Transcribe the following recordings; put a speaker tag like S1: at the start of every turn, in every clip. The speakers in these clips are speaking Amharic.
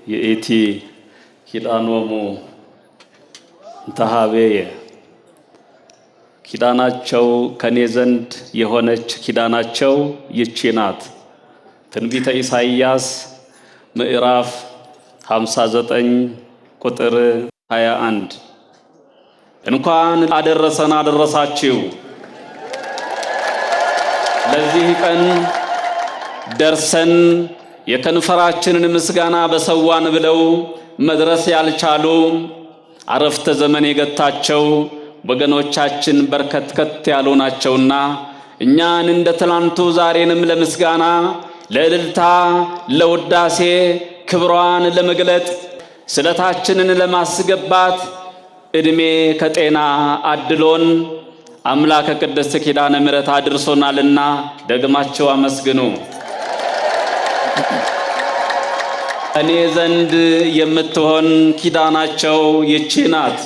S1: የኢቲ ኪዳኖሙ እንተሃቤየ ኪዳናቸው ከኔ ዘንድ የሆነች ኪዳናቸው ይቺ ናት። ትንቢተ ኢሳይያስ ምዕራፍ 59 ቁጥር 21። እንኳን አደረሰን አደረሳችሁ። ለዚህ ቀን ደርሰን የከንፈራችንን ምስጋና በሰዋን ብለው መድረስ ያልቻሉ አረፍተ ዘመን የገታቸው ወገኖቻችን በርከት ያሉ ናቸውና እኛን እንደ ትላንቱ ዛሬንም ለምስጋና ለእልልታ ለውዳሴ ክብሯን ለመግለጥ ስለታችንን ለማስገባት እድሜ ከጤና አድሎን አምላከ ቅድስት ኪዳነ ምሕረት አድርሶናልና ደግማቸው አመስግኑ። እኔ ዘንድ የምትሆን ኪዳናቸው ይቺ ናት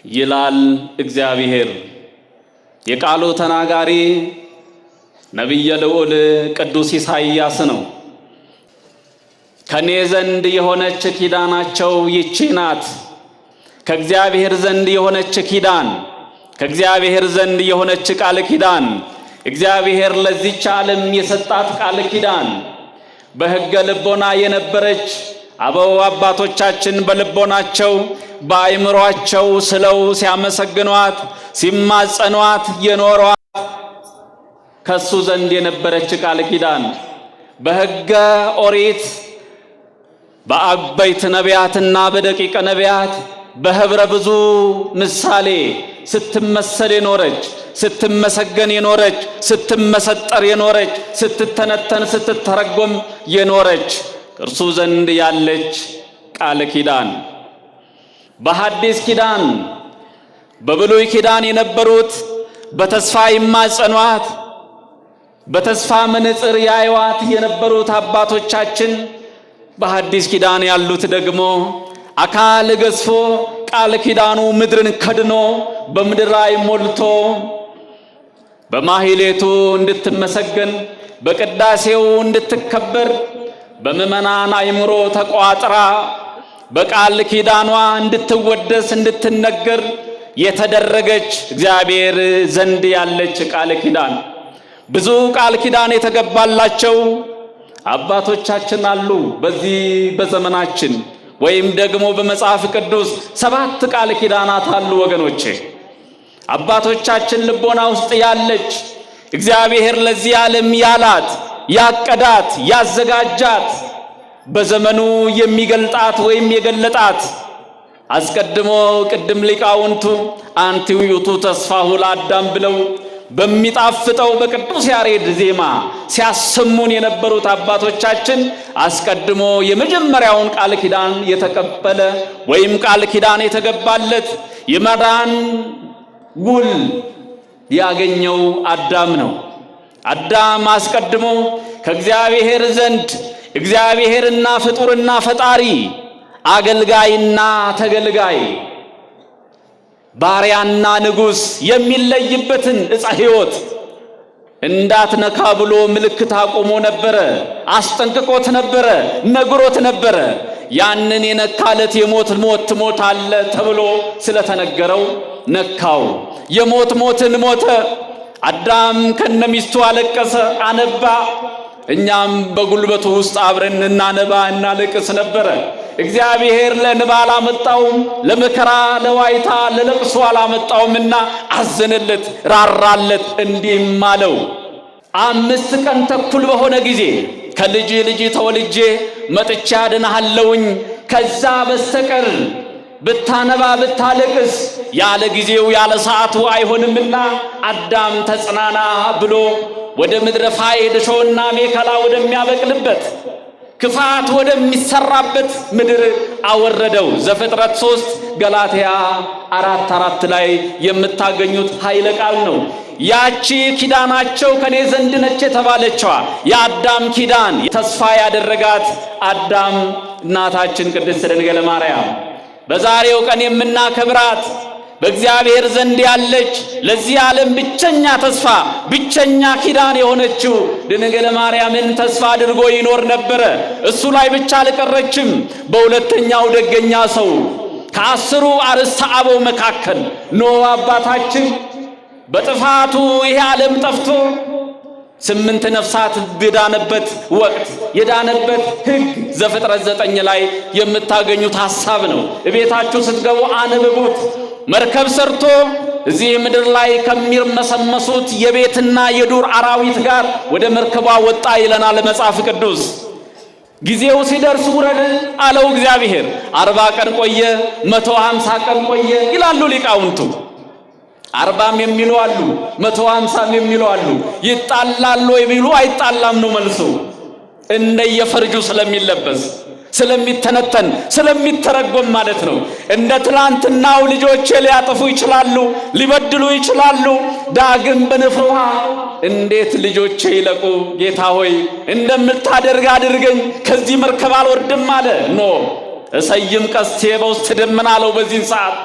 S1: ይላል እግዚአብሔር። የቃሉ ተናጋሪ ነቢየ ልዑል ቅዱስ ኢሳይያስ ነው። ከኔ ዘንድ የሆነች ኪዳናቸው ይቺ ናት። ከእግዚአብሔር ዘንድ የሆነች ኪዳን፣ ከእግዚአብሔር ዘንድ የሆነች ቃል ኪዳን፣ እግዚአብሔር ለዚች ዓለም የሰጣት ቃል ኪዳን በሕገ ልቦና የነበረች አበው አባቶቻችን በልቦናቸው በአእምሯቸው ስለው ሲያመሰግኗት ሲማጸኗት የኖሯት ከሱ ዘንድ የነበረች ቃል ኪዳን በሕገ ኦሪት በአበይት ነቢያትና በደቂቀ ነቢያት በህብረ ብዙ ምሳሌ ስትመሰል የኖረች ስትመሰገን የኖረች ስትመሰጠር የኖረች ስትተነተን ስትተረጎም የኖረች እርሱ ዘንድ ያለች ቃል ኪዳን በሐዲስ ኪዳን በብሉይ ኪዳን የነበሩት በተስፋ ይማጸኗት በተስፋ መነጽር ያዩዋት የነበሩት አባቶቻችን በሐዲስ ኪዳን ያሉት ደግሞ አካል ገዝፎ ቃል ኪዳኑ ምድርን ከድኖ በምድር ላይ ሞልቶ በማህሌቱ እንድትመሰገን በቅዳሴው እንድትከበር በምእመናን አእምሮ ተቋጥራ በቃል ኪዳኗ እንድትወደስ እንድትነገር የተደረገች እግዚአብሔር ዘንድ ያለች ቃል ኪዳን ብዙ ቃል ኪዳን የተገባላቸው አባቶቻችን አሉ። በዚህ በዘመናችን ወይም ደግሞ በመጽሐፍ ቅዱስ 7 ቃል ኪዳናት አሉ ወገኖቼ። አባቶቻችን ልቦና ውስጥ ያለች እግዚአብሔር ለዚህ ዓለም ያላት ያቀዳት ያዘጋጃት በዘመኑ የሚገልጣት ወይም የገለጣት አስቀድሞ ቅድም ሊቃውንቱ አንቲ ውእቱ ተስፋሁ ለአዳም ብለው በሚጣፍጠው በቅዱስ ያሬድ ዜማ ሲያሰሙን የነበሩት አባቶቻችን አስቀድሞ የመጀመሪያውን ቃል ኪዳን የተቀበለ ወይም ቃል ኪዳን የተገባለት የመዳን ውል ያገኘው አዳም ነው። አዳም አስቀድሞ ከእግዚአብሔር ዘንድ እግዚአብሔርና ፍጡርና ፈጣሪ አገልጋይና ተገልጋይ ባሪያና ንጉስ የሚለይበትን ዕፀ ሕይወት እንዳትነካ ብሎ ምልክት አቆሞ ነበረ፣ አስጠንቅቆት ነበረ፣ ነግሮት ነበረ። ያንን የነካለት የሞት ሞት ትሞታለህ ተብሎ ስለተነገረው ነካው። የሞት ሞትን ሞተ። አዳም ከነሚስቱ አለቀሰ፣ አነባ። እኛም በጉልበቱ ውስጥ አብረን እናነባ እናለቅስ ነበረ። እግዚአብሔር ለእንባ አላመጣውም፣ ለመከራ ለዋይታ ለለቅሶ አላመጣውምና አዘነለት፣ ራራለት። እንዲህም አለው 5 ቀን ተኩል በሆነ ጊዜ ከልጅ ልጅ ተወልጄ መጥቻ አድንሃለሁኝ። ከዛ በስተቀር ብታነባ ብታለቅስ ያለ ጊዜው ያለ ሰዓቱ አይሆንምና አዳም ተጽናና ብሎ ወደ ምድረ ፋይድ ሾህና ሜከላ ወደሚያበቅልበት ክፋት ወደሚሰራበት ምድር አወረደው። ዘፍጥረት 3 ገላትያ 4:4 ላይ የምታገኙት ኃይለ ቃል ነው። ያቺ ኪዳናቸው ከኔ ዘንድ ነች የተባለችዋ የአዳም ኪዳን ተስፋ ያደረጋት አዳም እናታችን ቅድስት ድንግል ማርያም በዛሬው ቀን የምናከብራት በእግዚአብሔር ዘንድ ያለች ለዚህ ዓለም ብቸኛ ተስፋ ብቸኛ ኪዳን የሆነችው ድንግል ማርያምን ተስፋ አድርጎ ይኖር ነበረ። እሱ ላይ ብቻ አልቀረችም። በሁለተኛው ደገኛ ሰው ከ10 አርዕስተ አበው መካከል ኖህ አባታችን በጥፋቱ ይሄ ዓለም ጠፍቶ 8 ነፍሳት በዳነበት ወቅት የዳነበት ሕግ ዘፍጥረት 9 ላይ የምታገኙት ሐሳብ ነው። እቤታችሁ ስትገቡ አንብቡት። መርከብ ሰርቶ እዚህ ምድር ላይ ከሚርመሰመሱት የቤትና የዱር አራዊት ጋር ወደ መርከቧ ወጣ ይለናል መጽሐፍ ቅዱስ። ጊዜው ሲደርስ ውረድ አለው እግዚአብሔር። 40 ቀን ቆየ፣ 150 ቀን ቆየ ይላሉ ሊቃውንቱ። 40 የሚሉ አሉ፣ 150 የሚሉ አሉ። ይጣላል ወይ ቢሉ አይጣላም ነው መልሱ። እንደየፈርጁ ስለሚለበስ ስለሚተነተን ስለሚተረጎም ማለት ነው። እንደ ትላንትናው ልጆቼ ሊያጠፉ ይችላሉ፣ ሊበድሉ ይችላሉ። ዳግም በንፍር ውሃ እንዴት ልጆቼ ይለቁ? ጌታ ሆይ እንደምታደርግ አድርገኝ፣ ከዚህ መርከብ አልወርድም አለ። ኖ እሰይም ቀስቴ በውስጥ ደመና አለው። በዚህን ሰዓት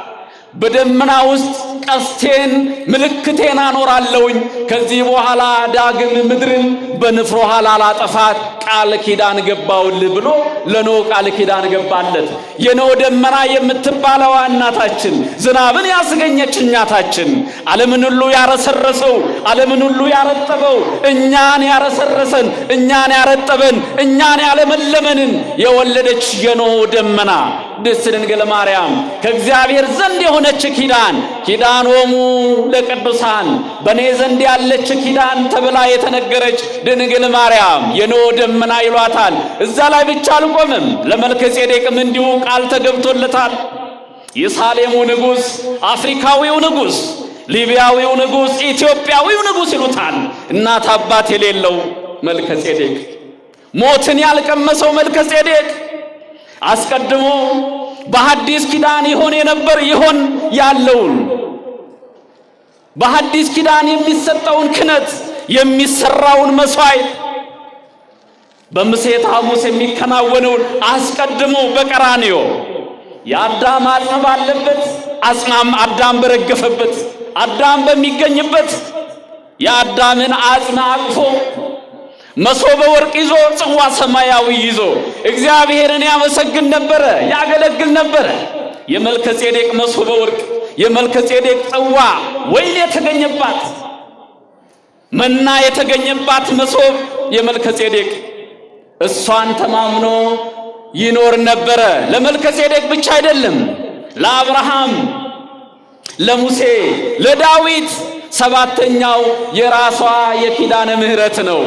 S1: በደመና ውስጥ ቀስቴን ምልክቴን አኖራለሁኝ። ከዚህ በኋላ ዳግም ምድርን በንፍር ውሃ ላላጠፋት ቃል ኪዳን ገባውልህ ብሎ ለኖህ ቃል ኪዳን ገባለት። የኖህ ደመና የምትባለው እናታችን፣ ዝናብን ያስገኘች እናታችን፣ ዓለምን ሁሉ ያረሰረሰው ዓለምን ሁሉ ያረጠበው እኛን ያረሰረሰን እኛን ያረጠበን እኛን ያለመለመንን የወለደች የኖህ ደመና ቅድስት ድንግል ማርያም ከእግዚአብሔር ዘንድ የሆነች ኪዳን ኪዳኖሙ ለቅዱሳን በኔ ዘንድ ያለች ኪዳን ተብላ የተነገረች ድንግል ማርያም የኖህ ደመና ይሏታል። እዛ ላይ ብቻ አልቆምም። ለመልከ ጼዴቅም እንዲሁ ቃል ተገብቶለታል። የሳሌሙ ንጉሥ፣ አፍሪካዊው ንጉሥ፣ ሊቢያዊው ንጉሥ፣ ኢትዮጵያዊው ንጉሥ ይሉታል። እናት አባት የሌለው መልከ ጼዴቅ፣ ሞትን ያልቀመሰው መልከ ጼዴቅ አስቀድሞ በሐዲስ ኪዳን ይሆን ያለውን በሐዲስ ኪዳን የሚሰጠውን ክህነት የሚሰራውን መስዋዕት በምሴተ ሐሙስ የሚከናወነውን አስቀድሞ በቀራንዮ የአዳም አጽም ባለበት አዳም በረገፈበት አዳም በሚገኝበት የአዳምን አጽም አቅፎ መሶበ ወርቅ ይዞ ጽዋ ሰማያዊ ይዞ እግዚአብሔርን ያመሰግን ነበረ፣ ያገለግል ነበረ። የመልከ ጼዴቅ መሶበ ወርቅ፣ የመልከ ጼዴቅ ጽዋ ወይን የተገኘባት መና የተገኘባት መሶብ የመልከ ጼዴቅ እሷን ተማምኖ ይኖር ነበረ። ለመልከ ጼዴቅ ብቻ አይደለም፣ ለአብርሃም፣ ለሙሴ፣ ለዳዊት 7ኛው የራሷ የኪዳነ ምህረት ነው።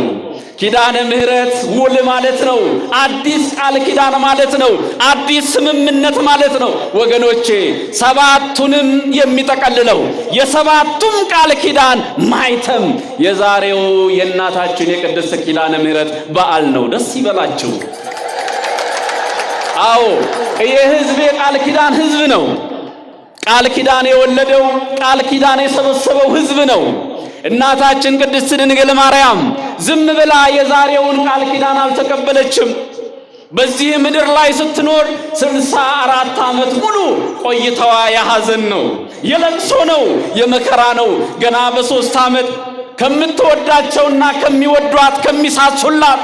S1: ኪዳነ ምህረት ውል ማለት ነው። አዲስ ቃል ኪዳን ማለት ነው። አዲስ ስምምነት ማለት ነው። ወገኖቼ 7ቱንም የሚጠቀልለው የ7ቱም ቃል ኪዳን ማይተም የዛሬው የእናታችን የቅድስት ኪዳነ ምህረት በዓል ነው። ደስ ይበላችሁ። አዎ የሕዝብ የቃል ኪዳን ሕዝብ ነው። ቃል ኪዳን የወለደው ቃል ኪዳን የሰበሰበው ሕዝብ ነው። እናታችን ቅድስት ድንግል ማርያም ዝም ብላ የዛሬውን ቃል ኪዳን አልተቀበለችም። በዚህ ምድር ላይ ስትኖር 64 ዓመት ሙሉ ቆይታዋ የሐዘን ነው፣ የለቅሶ ነው፣ የመከራ ነው። ገና በ3 ዓመት ከምትወዳቸውና ከሚወዷት ከሚሳሱላት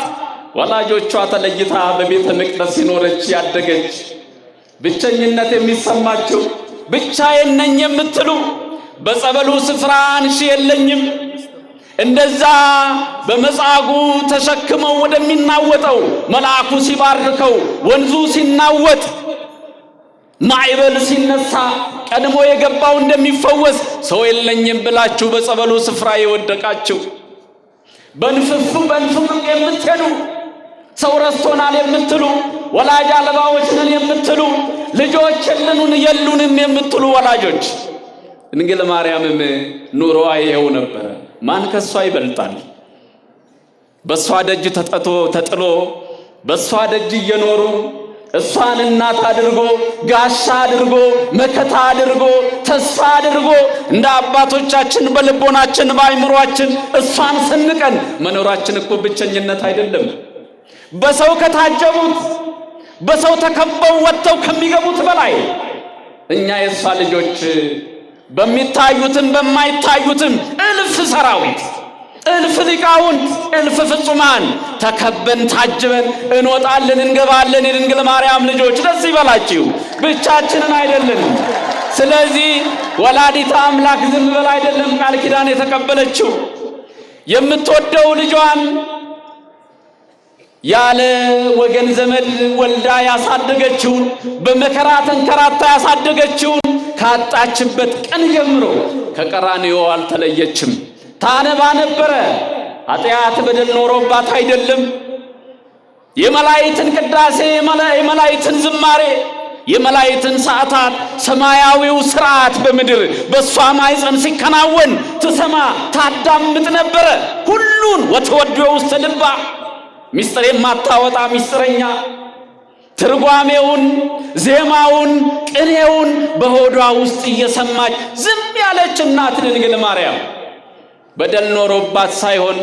S1: ወላጆቿ ተለይታ በቤተ መቅደስ ሲኖረች ያደገች፣ ብቸኝነት የሚሰማቸው ብቻዬን ነኝ የምትሉ በጸበሉ ስፍራ አንሺ የለኝም እንደዛ በመጻጉዕ ተሸክመው ወደሚናወጠው መልአኩ ሲባርከው ወንዙ ሲናወጥ ማዕበል ሲነሳ ቀድሞ የገባው እንደሚፈወስ ሰው የለኝም ብላችሁ በጸበሉ ስፍራ የወደቃችሁ በንፍፍ የምትሄዱ ሰው ረስቶናል የምትሉ ወላጅ አልባዎች ነን የምትሉ ልጆች የሉንም የምትሉ ወላጆች ድንግል ማርያምም ኑሮዋ ይሄው ነበር። ማን ከሷ ይበልጣል? በሷ ደጅ ተጥሎ በሷ ደጅ እየኖሩ እሷን እናት አድርጎ ጋሻ አድርጎ መከታ አድርጎ ተስፋ አድርጎ እንደ አባቶቻችን በልቦናችን በአይምሮአችን እሷን ስንቀን መኖራችን እኮ ብቸኝነት አይደለም። በሰው ከታጀቡት በሰው ተከበው ወጥተው ከሚገቡት በላይ እኛ የሷ ልጆች በሚታዩትም በማይታዩትም እልፍ ሰራዊት፣ እልፍ ሊቃውንት፣ እልፍ ፍጹማን ተከበን ታጅበን እንወጣለን እንገባለን። የድንግል ማርያም ልጆች ደስ ይበላችሁ፣ ብቻችንን አይደለንም። ስለዚህ ወላዲተ አምላክ ዝም ብላ አይደለም ቃል ኪዳን የተቀበለችው። የምትወደው ልጇን ያለ ወገን ዘመድ ወልዳ ያሳደገችውን በመከራ ተንከራታ ያሳደገችውን ካጣችበት ቀን ጀምሮ ከቀራንዮ አልተለየችም። ታነባ ነበረ። ኃጢአት በደል ኖሮባት አይደለም። የመላእክትን ቅዳሴ፣ የመላእክትን ዝማሬ፣ የመላእክትን ሰዓታት፣ ሰማያዊው ሥርዓት በምድር በሷ ማኅፀን ሲከናወን ትሰማ ታዳምጥ ነበረ። ሁሉን ወተወድዮ ውስተ ልባ ሚስጥር የማታወጣ ሚስጥረኛ፣ ትርጓሜውን፣ ዜማውን፣ ቅኔውን በሆዷ ውስጥ እየሰማች ዝም ያለች እናት ድንግል ማርያም በደል ኖሮባት ሳይሆን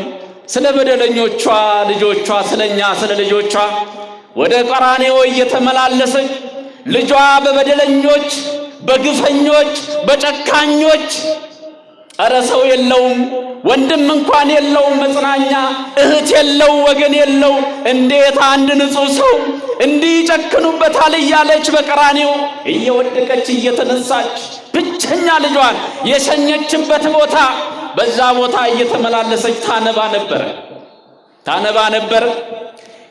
S1: ስለ በደለኞቿ ልጆቿ፣ ስለኛ ስለ ልጆቿ ወደ ቀራንዮ እየተመላለሰች ልጇ በበደለኞች፣ በግፈኞች፣ በጨካኞች ኧረ ሰው የለውም ወንድም እንኳን የለውም መጽናኛ፣ እህት የለው ወገን የለው፣ እንዴት አንድ ንጹሕ ሰው እንዲህ ይጨክኑበታል እያለች በቀራንዮ እየወደቀች እየተነሳች ብቸኛ ልጇን የሸኘችበት ቦታ በዛ ቦታ እየተመላለሰች ታነባ ነበር።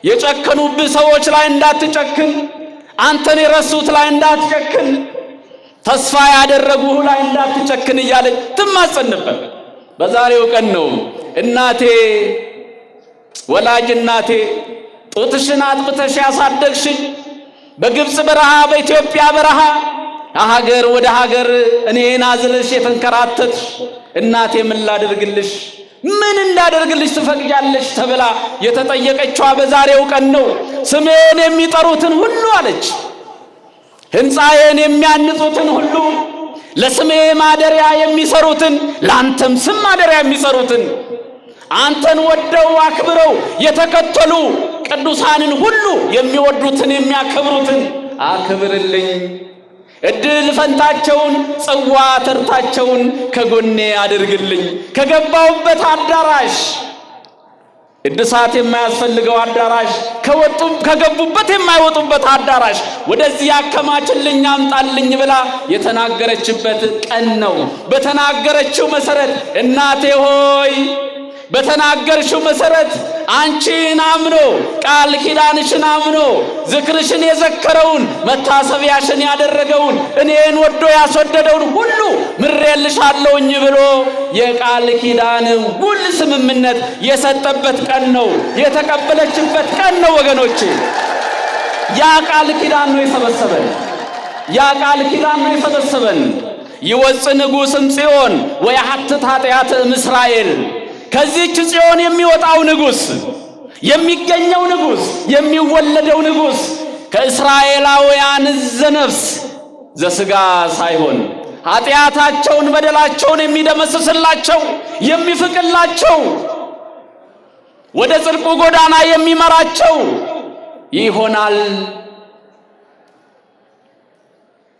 S1: የጨከኑብህ ሰዎች ላይ እንዳትጨክን፣ አንተን የረሱት ላይ እንዳትጨክን፣ ተስፋ ያደረጉህ ላይ እንዳትጨክን እያለች ትማጸን ነበር። በዛሬው ቀን ነው እናቴ፣ ወላጅ እናቴ ጡትሽን አጥብተሽ ያሳደግሽኝ በግብፅ በረሃ በኢትዮጵያ በረሃ ከሀገር ወደ ሀገር እኔን አዝለሽ የተንከራተትሽ እናቴ ምን ላደርግልሽ፣ ምን እንዳደርግልሽ ትፈቅጃለሽ ተብላ የተጠየቀችዋ በዛሬው ቀን ነው። ስሜን የሚጠሩትን ሁሉ አለች፣ ሕንፃዬን የሚያንጹትን ሁሉ፣ ለስሜ ማደሪያ የሚሰሩትን፣ ለአንተም ስም ማደሪያ የሚሰሩትን፣ አንተን ወደው አክብረው የተከተሉ ቅዱሳንን ሁሉ የሚወዱትን የሚያከብሩትን አክብርልኝ። እድል ፈንታቸውን ጽዋ ተርታቸውን ከጎኔ አድርግልኝ። ከገባውበት አዳራሽ እድሳት የማያስፈልገው አዳራሽ፣ ከገቡበት የማይወጡበት አዳራሽ ወደዚህ ያከማችልኝ አምጣልኝ ብላ የተናገረችበት ቀን ነው። በተናገረችው መሰረት እናቴ ሆይ በተናገርሽው መሰረት አንቺን አምኖ ቃል ኪዳንሽን አምኖ ዝክርሽን የዘከረውን መታሰቢያሽን ያደረገውን እኔን ወዶ ያስወደደውን ሁሉ ምሬልሻለሁኝ ብሎ የቃል ኪዳን ውል ስምምነት የሰጠበት ቀን ነው፣ የተቀበለችበት ቀን ነው። ወገኖቼ ያ ቃል ኪዳን ነው የሰበሰበን፣ ያ ቃል ኪዳን ነው የሰበሰበን። ይወፅእ ንጉሥም ጽዮን ወያሐትት ኃጢአተ እምእስራኤል። ከዚህች ጽዮን የሚወጣው ንጉሥ፣ የሚገኘው ንጉሥ፣ የሚወለደው ንጉሥ ከእስራኤላውያን ዘነፍስ ዘሥጋ ሳይሆን ኃጢአታቸውን በደላቸውን የሚደመስስላቸው የሚፍቅላቸው ወደ ጽድቁ ጎዳና የሚመራቸው ይሆናል።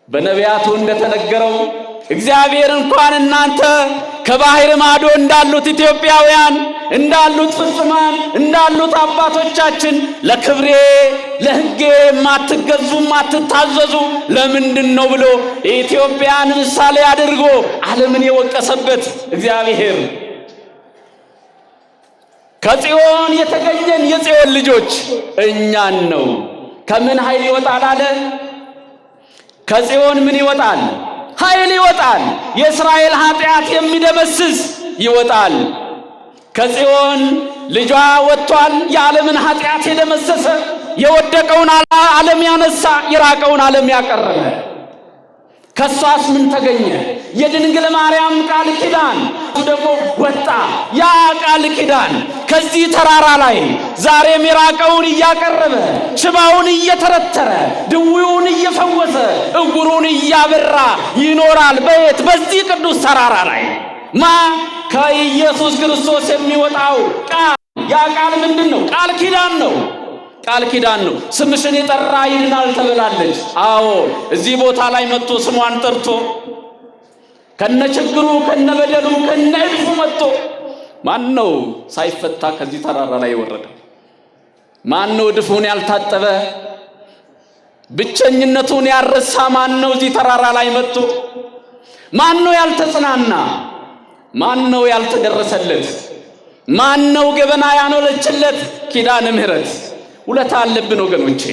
S1: በነቢያቱ እንደተነገረው እግዚአብሔር እንኳን እናንተ ከባህር ማዶ እንዳሉት ኢትዮጵያውያን እንዳሉት ፍጹማን እንዳሉት አባቶቻችን ለክብሬ ለሕጌ ማትገዙ ማትታዘዙ ለምንድን ነው ብሎ ኢትዮጵያን ምሳሌ አድርጎ ዓለምን የወቀሰበት እግዚአብሔር ከጽዮን የተገኘን የጽዮን ልጆች እኛን ነው። ከምን ኃይል ይወጣል አለ? ከጽዮን ምን ይወጣል? ኃይል ይወጣል። የእስራኤል ኃጢአት የሚደመስስ ይወጣል። ከጽዮን ልጇ ወጥቷል። የዓለምን ኃጢአት የደመሰሰ የወደቀውን ዓለም ያነሳ የራቀውን ዓለም ያቀረበ። ከሷስ ምን ተገኘ? የድንግል ማርያም ቃል ኪዳን ደግሞ ወጣ። ያ ቃል ኪዳን ከዚህ ተራራ ላይ ዛሬም የራቀውን እያቀረበ ሽባውን እየተረተረ ድውዩን እየፈወሰ እውሩን እያበራ ይኖራል። በየት? በዚህ ቅዱስ ተራራ ላይ ከኢየሱስ ክርስቶስ የሚወጣው ቃል። ያ ቃል ምንድን ነው? ቃል ኪዳን ነው። ቃል ኪዳን ነው። ስምሽን የጠራ ይድናል ተብላለች። አዎ እዚህ ቦታ ላይ መጥቶ ስሟን ጠርቶ ከነችግሩ ከነበደሉ ከነእድፉ መጥቶ ማን ነው ሳይፈታ ከዚህ ተራራ ላይ የወረደው? ማን ነው እድፉን ያልታጠበ ብቸኝነቱን ያረሳ? ማን ነው እዚህ ተራራ ላይ መጥቶ? ማን ነው ያልተጽናና? ማን ነው ያልተደረሰለት? ማን ነው ገበና ያኖለችለት? ኪዳነ ምሕረት ውለታ አለብን ወገኖቼ።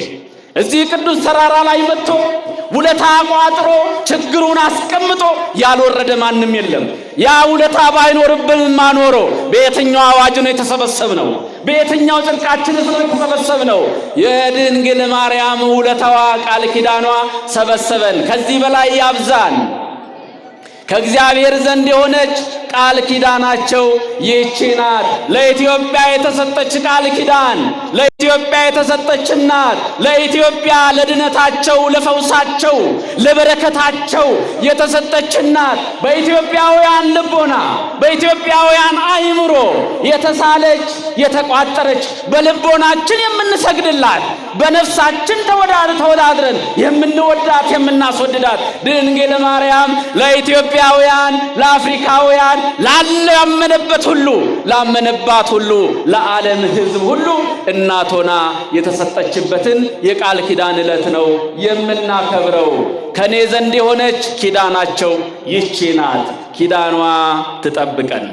S1: እዚህ ቅዱስ ተራራ ላይ መጥቶ ውለታ ቋጥሮ ችግሩን አስቀምጦ ያልወረደ ማንም የለም። ያ ውለታ ባይኖርብን ማኖሮ በየትኛው አዋጅ ነው የተሰበሰብነው? በየትኛው ጽድቃችን ነው የተሰበሰብነው? የድንግል ማርያም ውለታዋ ቃል ኪዳኗ ሰበሰበን። ከዚህ በላይ ያብዛን። ከእግዚአብሔር ዘንድ የሆነች ቃል ኪዳናቸው ይህች ናት። ለኢትዮጵያ የተሰጠች ቃል ኪዳን፣ ለኢትዮጵያ የተሰጠች ናት። ለኢትዮጵያ ለድነታቸው፣ ለፈውሳቸው፣ ለበረከታቸው የተሰጠች ናት። በኢትዮጵያውያን ልቦና፣ በኢትዮጵያውያን አእምሮ የተሳለች የተቋጠረች፣ በልቦናችን የምንሰግድላት፣ በነፍሳችን ተወዳድረን የምንወዳት የምናስወድዳት ድንግል ማርያም ለኢትዮጵያውያን፣ ለአፍሪካውያን፣ ላመነባት ሁሉ ለዓለም ሕዝብ ሁሉ እናት ሆና የተሰጠችበትን የቃል ኪዳን ዕለት ነው የምናከብረው። ከኔ ዘንድ የሆነች ኪዳናቸው ይህች ናት። ኪዳኗ ትጠብቀን።